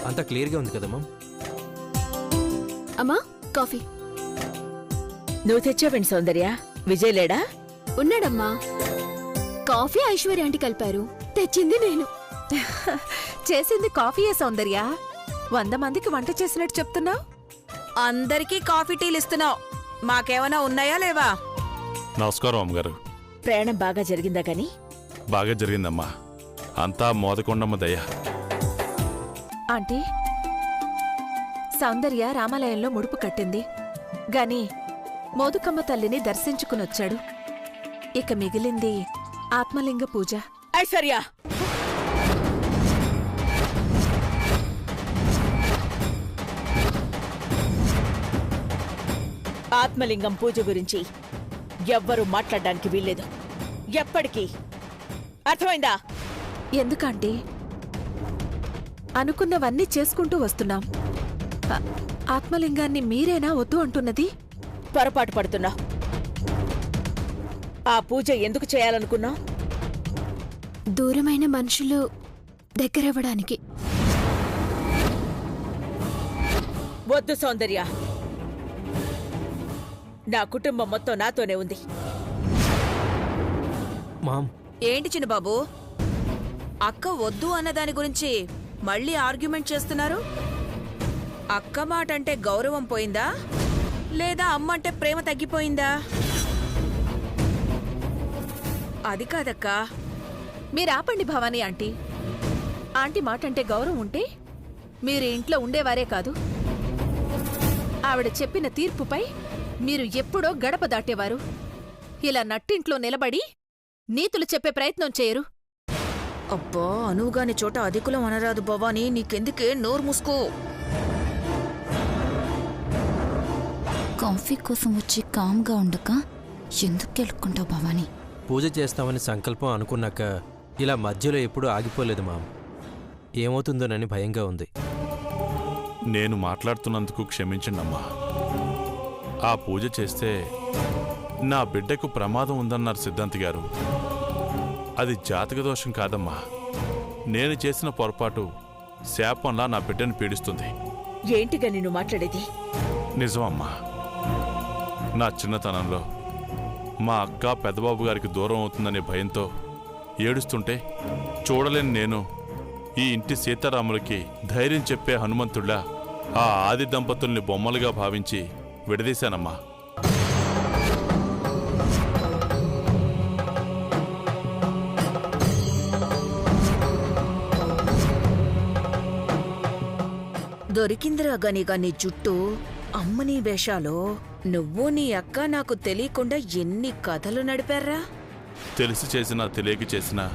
అంతా క్లియర్గా ఉంది కదమ్మా. అమ్మా కాఫీ. నువ్వు తెచ్చావేంటి సౌందర్య? విజయ్ లేడా? ఉన్నాడమ్మా. కాఫీ ఐశ్వర్య ఆంటీ కలిపారు, తెచ్చింది నేను. చేసింది కాఫీయే సౌందర్య. 100 మందికి వంట చేసినట్టు చెప్తున్నావు. అందరికీ కాఫీ టీలు ఇస్తున్నావు, మాకేమైనా ఉన్నాయా లేవా? నమస్కారం అమ్మగారు. ప్రయాణం బాగా జరిగిందా గాని? బాగా జరిగిందమ్మా, అంతా మోదకొండమ్మ దయ. ఆంటీ, సౌందర్య రామాలయంలో ముడుపు కట్టింది గాని మోదుకమ్మ తల్లిని దర్శించుకునొచ్చాడు. ఇక మిగిలింది ఆత్మలింగ పూజ. ఐశ్వర్య, ఆత్మలింగం పూజ గురించి ఎవ్వరూ మాట్లాడడానికి వీల్లేదు, ఎప్పటికీ. అర్థమైందా? ఎందుకంటే అనుకున్నవన్నీ చేసుకుంటూ వస్తున్నాం. ఆత్మలింగాన్ని మీరేనా వద్దు అంటున్నది? పొరపాటు పడుతున్నా. ఆ పూజ ఎందుకు చేయాలనుకున్నావు? దూరమైన మనుషులు దగ్గరవ్వడానికి. వద్దు సౌందర్య, నా కుటుంబం మొత్తం నాతోనే ఉంది. మామ్, ఏంటి చిన్నబాబు, అక్క వద్దు అన్నదాని గురించి మళ్ళీ ఆర్గ్యుమెంట్ చేస్తున్నారు? అక్క మాట అంటే గౌరవం పోయిందా, లేదా అమ్మంటే ప్రేమ తగ్గిపోయిందా? అది కాదక్కా. మీరాపండి భవానీ ఆంటీ. ఆంటీ మాటంటే గౌరవం ఉంటే మీరు ఇంట్లో ఉండేవారే కాదు. ఆవిడ చెప్పిన తీర్పుపై మీరు ఎప్పుడో గడప దాటేవారు. ఇలా నట్టింట్లో నిలబడి నీతులు చెప్పే ప్రయత్నం చేయరు. అబ్బా, అనువుగాని చోట అధికులం అనరాదు భవానీ. నీకెందుకే, నోరు మూసుకో. కాఫీ కోసం వచ్చి కామ్గా ఉండక ఎందుకు గెలుక్కుంటావు భవానీ? పూజ చేస్తామని సంకల్పం అనుకున్నాక ఇలా మధ్యలో ఎప్పుడూ ఆగిపోలేదు మామ్. ఏమవుతుందోనని భయంగా ఉంది. నేను మాట్లాడుతున్నందుకు క్షమించండమ్మా. ఆ పూజ చేస్తే నా బిడ్డకు ప్రమాదం ఉందన్నారు సిద్ధాంతి గారు. అది జాతక దోషం కాదమ్మా. నేను చేసిన పొరపాటు శాపంలా నా బిడ్డను పీడిస్తుంది. ఏంటిగా నిన్ను మాట్లాడేది? నిజమమ్మా. నా చిన్నతనంలో మా అక్క పెద్దబాబు గారికి దూరం అవుతుందనే భయంతో ఏడుస్తుంటే చూడలేని నేను ఈ ఇంటి సీతారాములకి ధైర్యం చెప్పే హనుమంతుడిలా ఆ ఆది దంపతుల్ని బొమ్మలుగా భావించి విడదీశానమ్మా. దొరికిందిరా గనిగా నీ జుట్టు. అమ్మని వేషాలో నువ్వు నీ అక్క నాకు తెలియకుండా ఎన్ని కథలు నడిపారా? తెలిసి చేసినా తెలియక చేసినా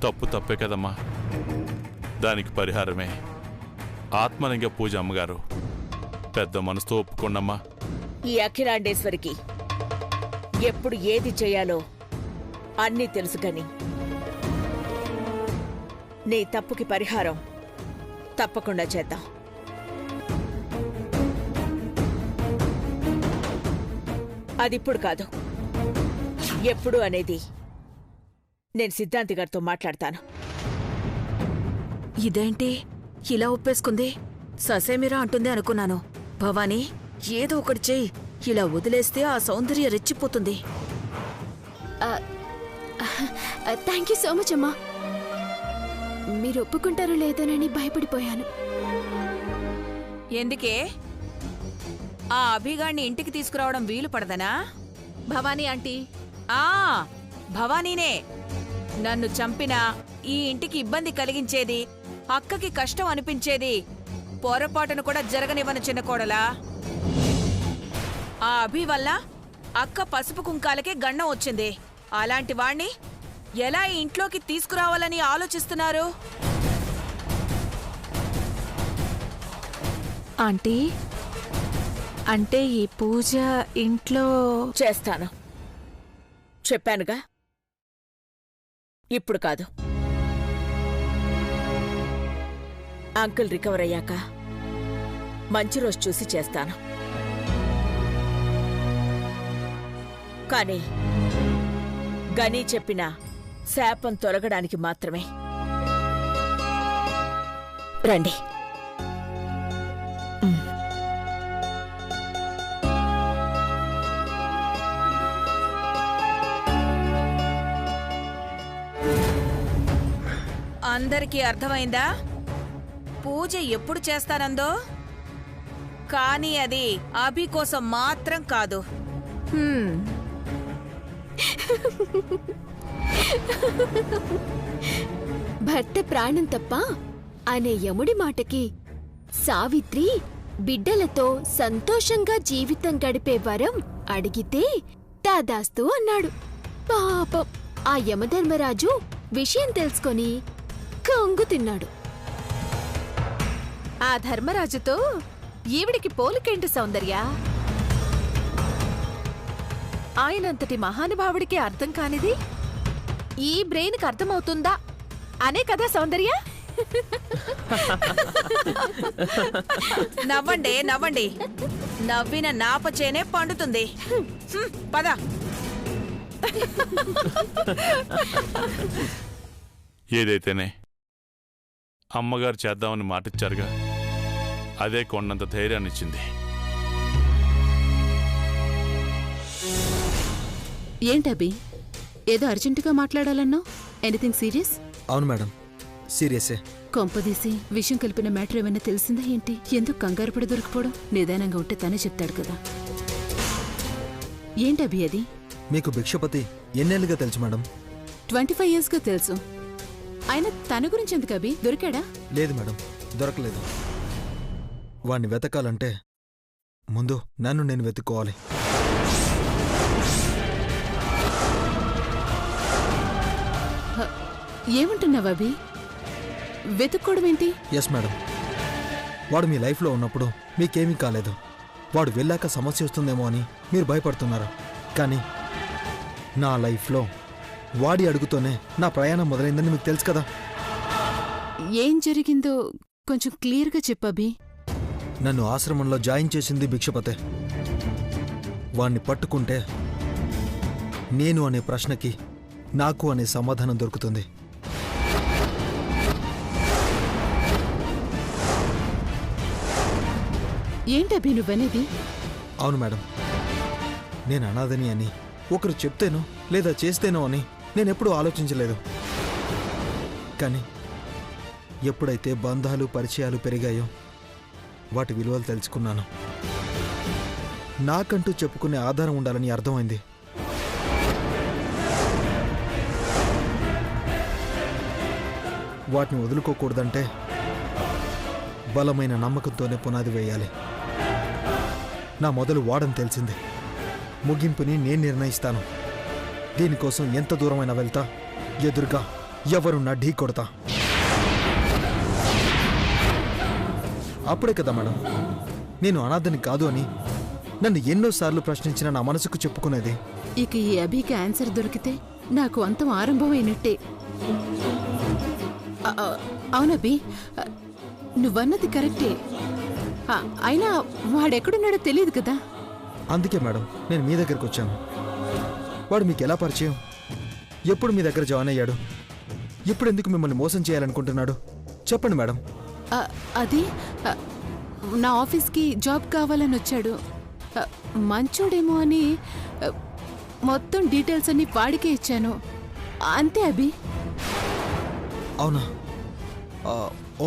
తప్పు తప్పే కదమ్మా. దానికి పరిహారమే ఆత్మలింగ పూజ. అమ్మగారు పెద్ద మనసుతో ఒప్పుకోండమ్మా. ఈ అఖిలాండేశ్వరికి ఎప్పుడు ఏది చేయాలో అన్నీ తెలుసు గని. నీ తప్పుకి పరిహారం తప్పకుండా చేద్దాం. అదిప్పుడు కాదు, ఎప్పుడు అనేది నేను సిద్ధాంతి గారితో మాట్లాడతాను. ఇదేంటి ఇలా ఒప్పేసుకుంది? ససేమిరా అంటుంది అనుకున్నాను. భవానీ, ఏదో ఒకటి చెయ్యి. ఇలా వదిలేస్తే ఆ సౌందర్య రెచ్చిపోతుంది. థ్యాంక్ యూ సో మచ్ అమ్మా. మీరు ఒప్పుకుంటారో లేదోనని భయపడిపోయాను. ఎందుకే? ఆ అభిగాడిని ఇంటికి తీసుకురావడం వీలు పడదనా? భవానీ ఆంటీ, ఆ భవానీనే. నన్ను చంపినా ఈ ఇంటికి ఇబ్బంది కలిగించేది, అక్కకి కష్టం అనిపించేది పొరపాటును కూడా జరగనివ్వను చిన్న కోడలా. ఆ అభి వల్ల అక్క పసుపు కుంకాలకే గండం వచ్చింది. అలాంటి వాణ్ణి ఎలా ఈ ఇంట్లోకి తీసుకురావాలని ఆలోచిస్తున్నారు? ఆంటీ, అంటే ఈ పూజ ఇంట్లో చేస్తాను, చెప్పానుగా. ఇప్పుడు కాదు, అంకుల్ రికవర్ అయ్యాక మంచి రోజు చూసి చేస్తాను. కానీ గనీ చెప్పిన శాపం తొలగడానికి మాత్రమే. రండి, అందరికీ అర్థమైందా? పూజ ఎప్పుడు చేస్తానందో, కానీ అది అభి కోసం మాత్రం కాదు. భర్త ప్రాణం తప్ప అనే యముడి మాటకి సావిత్రి బిడ్డలతో సంతోషంగా జీవితం గడిపే వరం అడిగితే తాదాస్తు అన్నాడు. పాపం ఆ యమధర్మరాజు విషయం తెలుసుకొని కంగు తిన్నాడు. ఆ ధర్మరాజుతో ఈవిడికి పోలికేంటి సౌందర్య? ఆయనంతటి మహానుభావుడికి అర్థం కానిది ఈ బ్రెయిన్కి అర్థమవుతుందా అనే కదా సౌందర్య? నవ్వండి నవ్వండి, నవ్విన నాపచేనే పండుతుంది. పద. ఏదైతేనే అమ్మగారు చేద్దామని మాటిచ్చారుగా, అదే కొండంత ధైర్యాన్నిచ్చింది. ఏంటబి, ఏదో అర్జెంటుగా మాట్లాడాలన్నావు? Anything serious? అవును మేడం, సీరియసే. కొంపదీసి విషయం కలిపిన మ్యాటర్ ఏమైనా తెలిసిందా ఏంటి? ఎందుకు కంగారు పడి దొరికిపోవడం? నిదానంగా ఉంటే తనే చెప్తాడు కదా. ఏంటబి అది? మీకు భిక్షపతి ఎన్నేళ్ళుగా తెలుసు మేడం? 25 yearsగా తెలుసు. ఆయన తన గురించి ఎందుకు అభి? దొరికాడా? లేదు మేడం, దొరకలేదు. వాణ్ణి వెతకాలంటే ముందు నన్ను నేను వెతుక్కోవాలి. ఏమంటున్నావు అభి? వెతుక్కోవడం ఏంటి? ఎస్ మేడం, వాడు మీ లైఫ్లో ఉన్నప్పుడు మీకేమీ కాలేదు. వాడు వెళ్ళాక సమస్య వస్తుందేమో అని మీరు భయపడుతున్నారు. కానీ నా లైఫ్లో వాడి అడుగుతోనే నా ప్రయాణం మొదలైందని మీకు తెలుసు కదా. ఏం జరిగిందో కొంచెం క్లియర్గా చెప్పబి. నన్ను ఆశ్రమంలో జాయిన్ చేసింది భిక్షపతే. వాణ్ణి పట్టుకుంటే నేను అనే ప్రశ్నకి నాకు అనే సమాధానం దొరుకుతుంది. ఏంటబి నువ్వనేది? అవును మేడం, నేను అనాథని అని ఒకరు చెప్తేనో లేదా చేస్తేనో అని నేనెప్పుడూ ఆలోచించలేదు. కానీ ఎప్పుడైతే బంధాలు పరిచయాలు పెరిగాయో వాటి విలువలు తెలుసుకున్నాను. నాకంటూ చెప్పుకునే ఆధారం ఉండాలని అర్థమైంది. వాటిని వదులుకోకూడదంటే బలమైన నమ్మకంతోనే పునాది వేయాలి. నా మొదలు వాడని తెలిసింది, ముగింపుని నేను నిర్ణయిస్తాను. దీనికోసం ఎంత దూరమైనా వెళ్తా, ఎదురుగా ఎవరున్నా ఢీ కొడతా. అప్పుడే కదా మేడం నేను అనాథని కాదు అని నన్ను ఎన్నోసార్లు ప్రశ్నించిన నా మనసుకు చెప్పుకునేది. ఇక ఈ అభికి ఆన్సర్ దొరికితే నాకు అంతం ఆరంభమైనట్టే. అవునబి, నువ్వన్నది కరెక్టే. అయినా వాడెక్కడున్నాడో తెలియదు కదా. అందుకే మేడం నేను మీ దగ్గరకు వచ్చాను. వాడు మీకు ఎలా పరిచయం? ఎప్పుడు మీ దగ్గర జాయిన్ అయ్యాడు? ఇప్పుడు ఎందుకు మిమ్మల్ని మోసం చేయాలనుకుంటున్నాడు? చెప్పండి మేడం. అది నా ఆఫీస్కి జాబ్ కావాలని వచ్చాడు. మంచోడేమో అని మొత్తం డీటెయిల్స్ అన్ని వాడికే ఇచ్చాను. అంతే అభి. అవునా?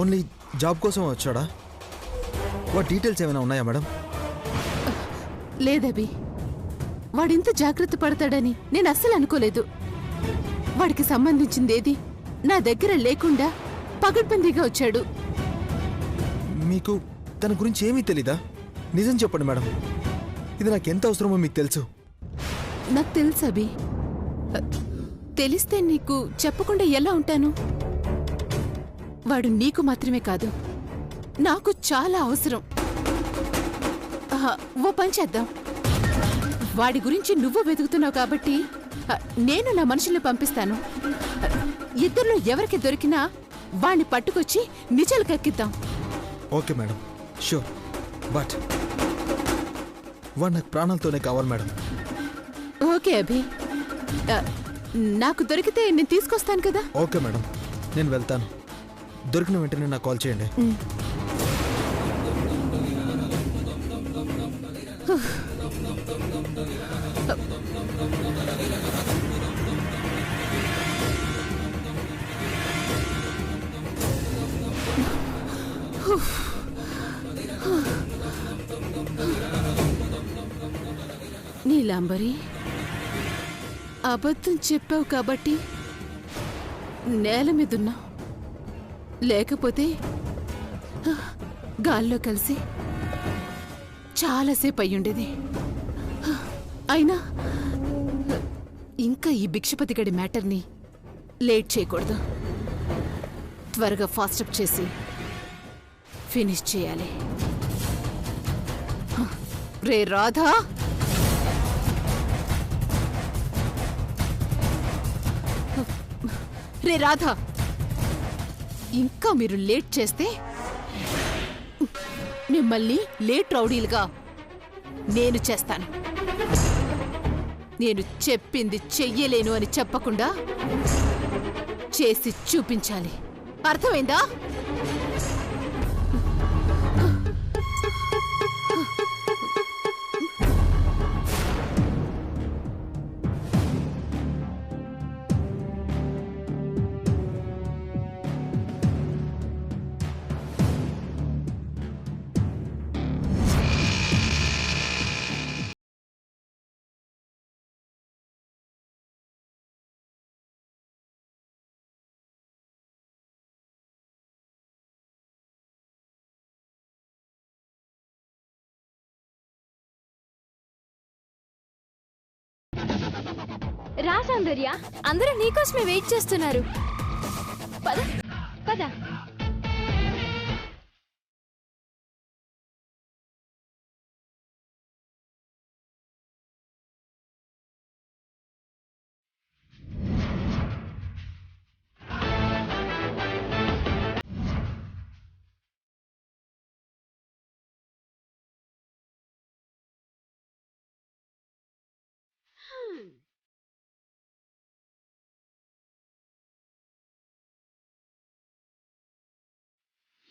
ఓన్లీ జాబ్ కోసం వచ్చాడా? వాడి డీటెయిల్స్ ఏమైనా ఉన్నాయా మేడం? లేదభి, వాడింత జాగ్రత్త పడతాడని నేను అస్సలు అనుకోలేదు. వాడికి సంబంధించిందేది నా దగ్గర లేకుండా పగడ్బందీగా వచ్చాడు. మీకు తన గురించి ఏమీ తెలీదా? నిజం చెప్పండి మేడం, ఇది నాకెంత అవసరమో మీకు తెలుసు. నాకు తెలుసు అభి. తెలిస్తే నీకు చెప్పకుండా ఎలా ఉంటాను? వాడు నీకు మాత్రమే కాదు, నాకు చాలా అవసరం. ఓ పని చేద్దాం. వాడి గురించి నువ్వు వెతుకుతున్నావు కాబట్టి నేను నా మనుషుల్ని పంపిస్తాను. ఇద్దరిలో ఎవరికి దొరికినా వాణ్ణి పట్టుకొచ్చి నిజాలు కక్కిద్దాం. Okay madam, sure. బట్ వాడు నాకు ప్రాణాలతోనే కావాలి మేడం. ఓకే అభి, నాకు దొరికితే నేను తీసుకొస్తాను కదా. ఓకే మేడం, నేను వెళ్తాను. దొరికిన వెంటనే నాకు కాల్ చేయండి. నీలాంబరి, అబద్ధం చెప్పావు కాబట్టి నేల మీదున్నా, లేకపోతే గాల్లో కలిసి చాలాసేపు అయ్యుండేది. అయినా ఇంకా ఈ భిక్షపతి గడి మ్యాటర్ని లేట్ చేయకూడదు. త్వరగా ఫాస్టప్ చేసి ఫినిష్ చేయాలి. రే రాధా, రే రాధా, ఇంకా మీరు లేట్ చేస్తే మిమ్మల్ని లేట్ రౌడీలుగా నేను చేస్తాను. నేను చెప్పింది చెయ్యలేను అని చెప్పకుండా చేసి చూపించాలి. అర్థమైందా? రా సౌందర్య, అందరూ నీకోసమే వెయిట్ చేస్తున్నారు. పద పద.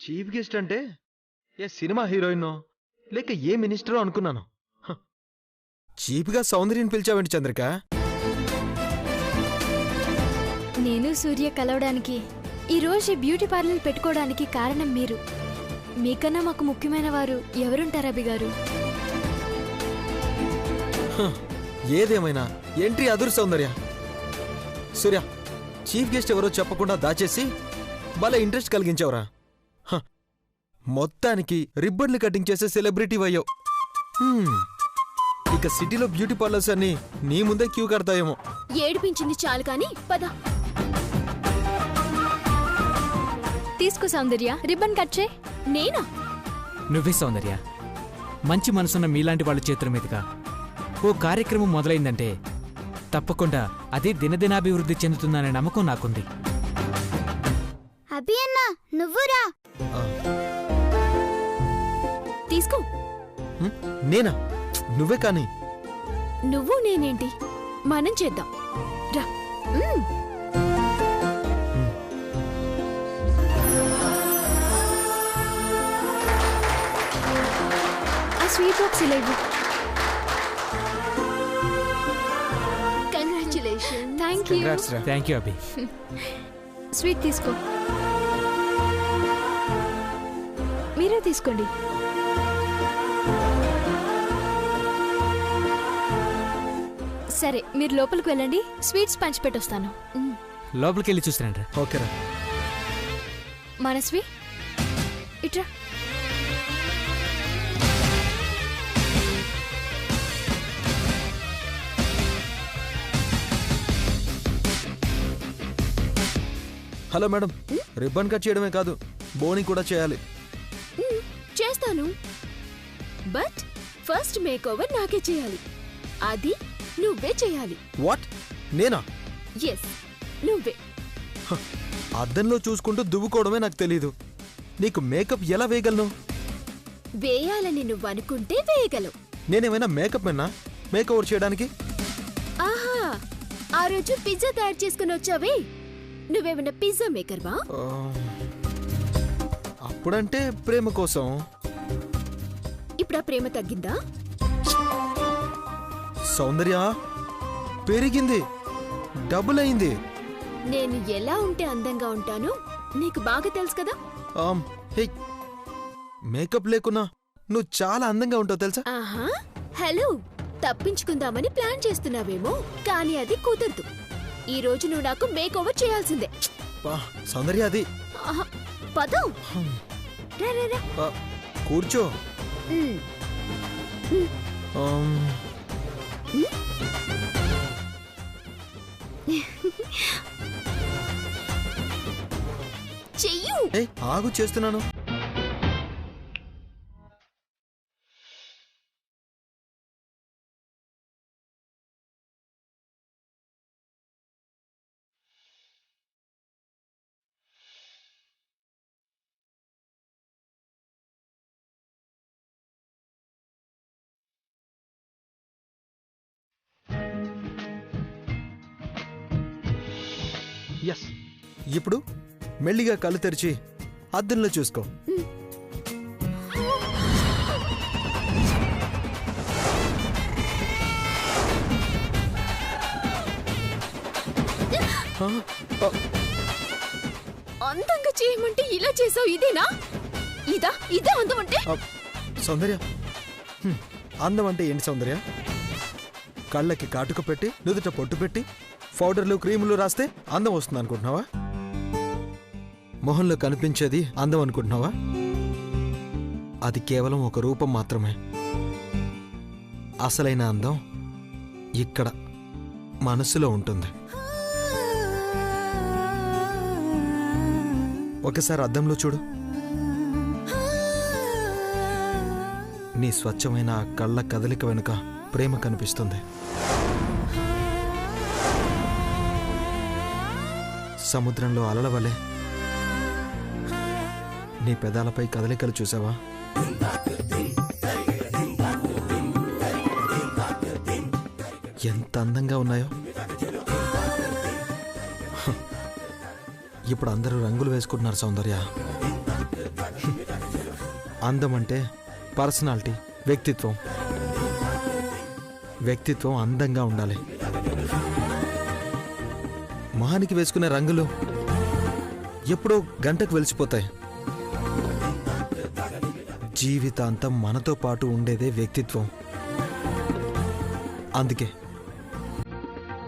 చీఫ్ గెస్ట్ అంటే ఏ సినిమా హీరోయిన్ లేక ఏ మినిస్టరో అనుకున్నాను. చీఫ్గా సౌందర్యని పిలిచావేంటి చంద్రిక? నేను సూర్య కలవడానికి, ఈరోజు బ్యూటీ పార్లర్ పెట్టుకోవడానికి కారణం మీరు. మీకన్నా మాకు ముఖ్యమైన వారు ఎవరుంటారు అభి గారు? ఏదేమైనా ఎంట్రీ అదురు సౌందర్య. సూర్య, చీఫ్ గెస్ట్ ఎవరో చెప్పకుండా దాచేసి భలే ఇంట్రెస్ట్ కలిగించావురా. మొత్తానికి రిబ్బన్లు కటింగ్ చేసే సెలబ్రిటీ అయ్యావు. ఇక సిటీలో బ్యూటీ పార్లర్స్ అన్ని నీ ముందే క్యూ కడతాయేమో. ఏడిపించింది చాలు కానీ పద. తీసుకో సౌందర్య, రిబ్బన్ కట్ చే. నేనా? నువ్వే సౌందర్య. మంచి మనసున్న మీలాంటి వాళ్ళ చేతుల మీదుగా ఓ కార్యక్రమం మొదలైందంటే తప్పకుండా అది దినదినాభివృద్ధి చెందుతుందనే నమ్మకం నాకుంది. అభి అన్నా, నువ్వురా. తీసుకో. నేనా? నువ్వే కానీ. నువ్వు నేనేంటి, మనం చేద్దాం రా. ఆ స్వీట్ బాక్స్ ఇలా ఇవ్వు. Congratulation. Thank you Abhi. Sweet తీసుకో. మీరే తీసుకోండి. సరే, మీరు లోపలికి వెళ్ళండి, స్వీట్స్ పంచిపెట్టొస్తాను. లోపలికి వెళ్ళి చూస్తానంట. ఓకేరా. మనస్వి ఇట్రా. హలో మేడం, రిబ్బన్ కట్ చేయడమే కాదు, బోని కూడా చేయాలి. చేస్తాను, బట్ ఫస్ట్ మేక్ ఓవర్ నాకే చేయాలి. అది నువ్వే చేయాలి. వాట్? నేనా? ఎస్, నువ్వే. అద్దంలో చూసుకుంటూ దువ్వుకోవడమే నాకు తెలీదు. నీకు మేకప్ ఎలా వేయగలను? వేయాలని నువ్వు అనుకుంటే వేయగలవు. నేనేమైనా మేకప్ మెన్నా మేక్ ఓవర్ చేయడానికి? ఆహా, ఆ రోజు పిజ్జా తయారు చేసుకుని వచ్చావే, నువ్వేమైనా పిజ్జా మేకర్వా? అప్పుడంటే ప్రేమ కోసం. ఇప్పుడు ఆ ప్రేమ తగ్గిందా? సౌందర్య పెరిగింది, డబుల్ అయింది. నేను ఎలా ఉంటే అందంగా ఉంటానో నీకు బాగా తెలుసు కదా. హే, మేకప్ లేకున్నా నువ్వు చాలా అందంగా ఉంటావు తెలుసా? ఆహా హలో, తప్పించుకుందామని ప్లాన్ చేస్తున్నావేమో, కానీ అది కుదరదు. ఈ రోజు నువ్వు నాకు మేక్ ఓవర్ చేయాల్సిందే. సౌందర్య అది ఆహా, పదం. రా, రా, రా. కూర్చో. చెయ్యు. ఆగు, చేస్తున్నాను. ఎస్, ఇప్పుడు మెల్లిగా కళ్ళు తెరిచి అద్దంలో చూసుకో. అందంగా చేయమంటే ఇలా చేసావు, ఇదేనా? ఇదా అందం అంటే? సౌందర్య, అందం అంటే ఏంటి సౌందర్య? కళ్ళకి కాటుక పెట్టి నుదుట పొట్టు పెట్టి పౌడర్లు క్రీములు రాస్తే అందం వస్తుంది అనుకుంటున్నావా? మొహంలో కనిపించేది అందం అనుకుంటున్నావా? అది కేవలం ఒక రూపం మాత్రమే. అసలైన అందం ఇక్కడ మనసులో ఉంటుంది. ఒకసారి అద్దంలో చూడు. నీ స్వచ్ఛమైన ఆ కళ్ళ కదలిక వెనుక ప్రేమ కనిపిస్తుంది. సముద్రంలో అలల వలె నీ పెదాలపై కదలికలు చూసావా? ఎంత అందంగా ఉన్నాయో. ఇప్పుడు అందరూ రంగులు వేసుకుంటున్నారు సౌందర్య. అందం అంటే పర్సనాలిటీ, వ్యక్తిత్వం. వ్యక్తిత్వం అందంగా ఉండాలి. మొహానికి వేసుకునే రంగులు ఎప్పుడో గంటకు వెలిసిపోతాయి. జీవితాంతం మనతో పాటు ఉండేదే వ్యక్తిత్వం. అందుకే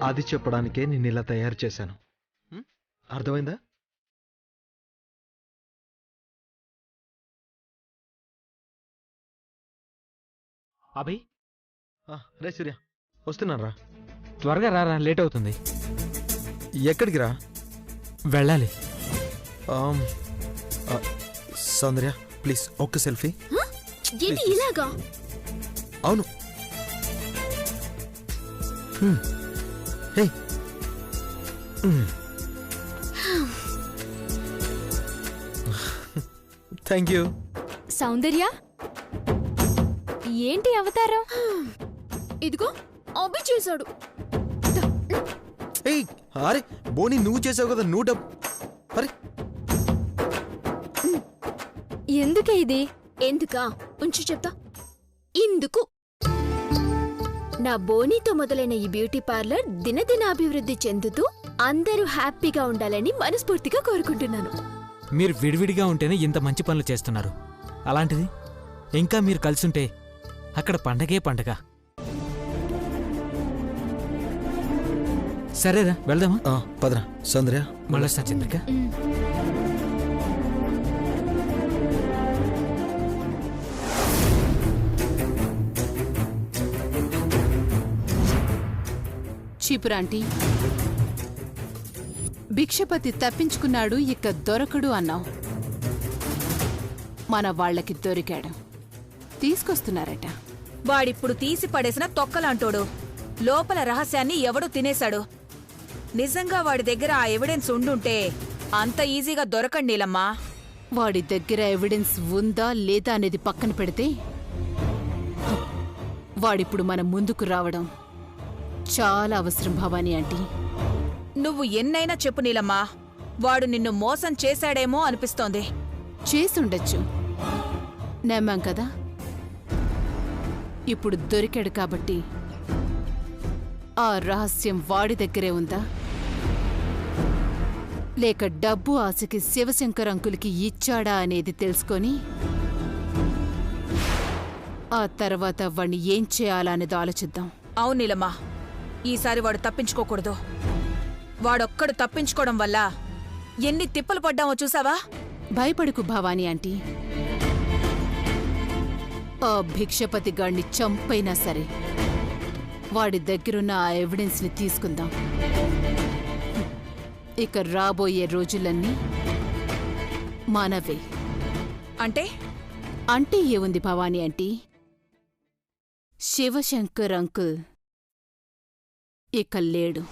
అది చెప్పడానికే నేను ఇలా తయారు చేశాను. అర్థమైందా? అభయ్, రే సూర్య, వస్తున్నారా? త్వరగా రారా, లేట్ అవుతుంది. ఎక్కడికి రా? వెళ్ళాలి. సౌందర్య ప్లీజ్ ఒక్క సెల్ఫీ. ఏంటి ఇలాగా? అవును. హే, థ్యాంక్ యూ. సౌందర్య, ఏంటి అవతారం? ఇదిగో అబ్బి చేశాడు. ఏయ్, అరే బోని నువ్వు చేసావు కదా, నువ్వు అరే ఎందుకే ఇది? ఎందుకా? ఉంచు చెప్తా. ఇందుకు నా బోనీతో మొదలైన ఈ బ్యూటీ పార్లర్ దినదినాభివృద్ధి చెందుతూ అందరూ హ్యాపీగా ఉండాలని మనస్ఫూర్తిగా కోరుకుంటున్నాను. మీరు విడివిడిగా ఉంటేనే ఇంత మంచి పనులు చేస్తున్నారు. అలాంటిది ఇంకా మీరు కలిసుంటే అక్కడ పండగే పండగ. సరేరా, వెళ్దామా? పదరా సౌందర్య. మళ్ళీ చంద్రిక. చీపురాంటీ, భిక్షపతి తప్పించుకున్నాడు, ఇక దొరకడు అన్నావు. మన వాళ్ళకి దొరికాడు, తీసుకొస్తున్నారట. వాడిప్పుడు తీసి పడేసిన తొక్కలాంటోడు. లోపల రహస్యాన్ని ఎవడో తినేశాడు. నిజంగా వాడి దగ్గర ఆ ఎవిడెన్స్ ఉండుంటే అంత ఈజీగా దొరకండి నీలమ్మా. వాడి దగ్గర ఎవిడెన్స్ ఉందా లేదా అనేది పక్కన పెడితే వాడిప్పుడు మన ముందుకు రావడం చాలా అవసరం భవానీ ఆంటీ. నువ్వు ఎన్నైనా చెప్పు నీలమ్మా, వాడు నిన్ను మోసం చేశాడేమో అనిపిస్తోంది. చేసుండొచ్చు, నమ్మాం కదా. ఇప్పుడు దొరికాడు కాబట్టి ఆ రహస్యం వాడి దగ్గరే ఉందా, లేక డబ్బు ఆశకి శివశంకర్ అంకుల్కి ఇచ్చాడా అనేది తెలుసుకొని ఆ తర్వాత వాణ్ణి ఏం చేయాలనేది ఆలోచిద్దాం. అవును నీలమ్మా, ఈసారి వాడు తప్పించుకోకూడదు. వాడొక్కడు తప్పించుకోవడం వల్ల ఎన్ని తిప్పలు పడ్డామో చూసావా? భయపడుకు భవానీ ఆంటీ. ఆ భిక్షపతి గాడిని చంపైనా సరే వాడి దగ్గరున్న ఆ ఎవిడెన్స్ని తీసుకుందాం. ఇక రాబోయే రోజులన్నీ మనవే. అంటే అంటే ఏముంది భవానీ ఆంటీ, శివశంకర్ అంకుల్ ఇక లేడు.